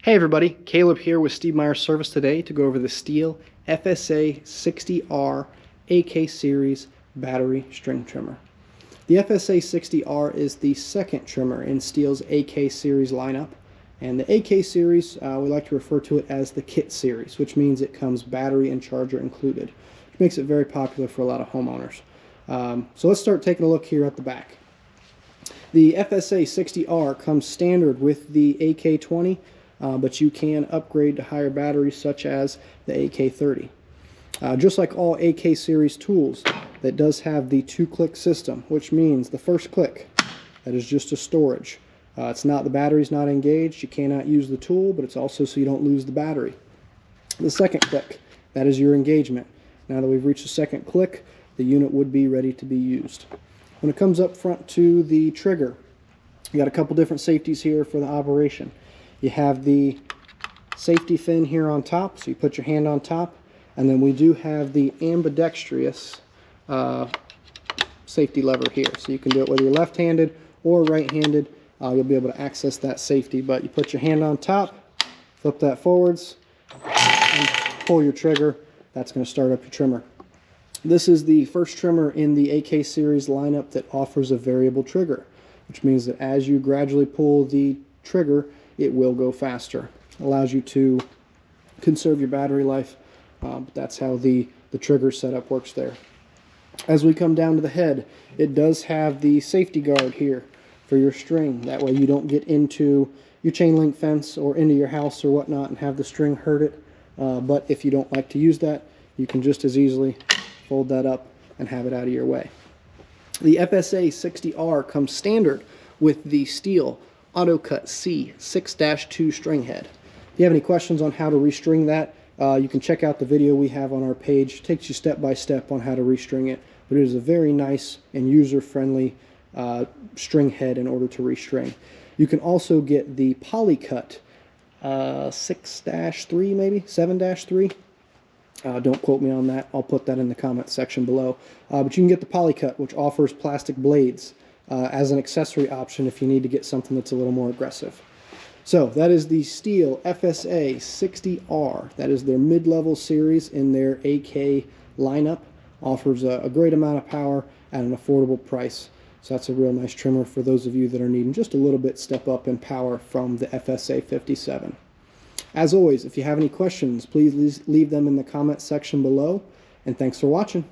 Hey everybody, Caleb here with Steve Meyer's Service today to go over the Stihl FSA60R AK Series battery string trimmer. The FSA60R is the second trimmer in Stihl's AK Series lineup, and the AK Series, we like to refer to it as the kit series, which means it comes battery and charger included, which makes it very popular for a lot of homeowners. So let's start taking a look here at the back. The FSA60R comes standard with the AK20, but you can upgrade to higher batteries such as the AK30. Just like all AK series tools, that does have the two-click system, which means the first click, that is just a storage. It's not, the battery's not engaged, you cannot use the tool, but it's also so you don't lose the battery. The second click, that is your engagement. Now that we've reached the second click, the unit would be ready to be used. When it comes up front to the trigger, you got a couple different safeties here for the operation. You have the safety fin here on top, so you put your hand on top, and then we do have the ambidextrous safety lever here. So you can do it whether you're left-handed or right-handed. You'll be able to access that safety, but you put your hand on top, flip that forwards, and pull your trigger. That's going to start up your trimmer. This is the first trimmer in the AK series lineup that offers a variable trigger, which means that as you gradually pull the trigger, it will go faster. It allows you to conserve your battery life, but that's how the trigger setup works there. As we come down to the head, it does have the safety guard here for your string. That way you don't get into your chain link fence or into your house or whatnot and have the string hurt it. But if you don't like to use that, you can just as easily fold that up and have it out of your way. The FSA60R comes standard with the Stihl AutoCut C 6-2 string head. If you have any questions on how to restring that, you can check out the video we have on our page. It takes you step by step on how to restring it, but it is a very nice and user-friendly string head in order to restring. You can also get the Polycut 6-3, maybe 7-3. Don't quote me on that. I'll put that in the comments section below. But you can get the Polycut, which offers plastic blades as an accessory option if you need to get something that's a little more aggressive. So that is the Stihl FSA60R. That is their mid-level series in their AK lineup. Offers a great amount of power at an affordable price. So that's a real nice trimmer for those of you that are needing just a little bit step up in power from the FSA57. As always, if you have any questions, please leave them in the comments section below. And thanks for watching.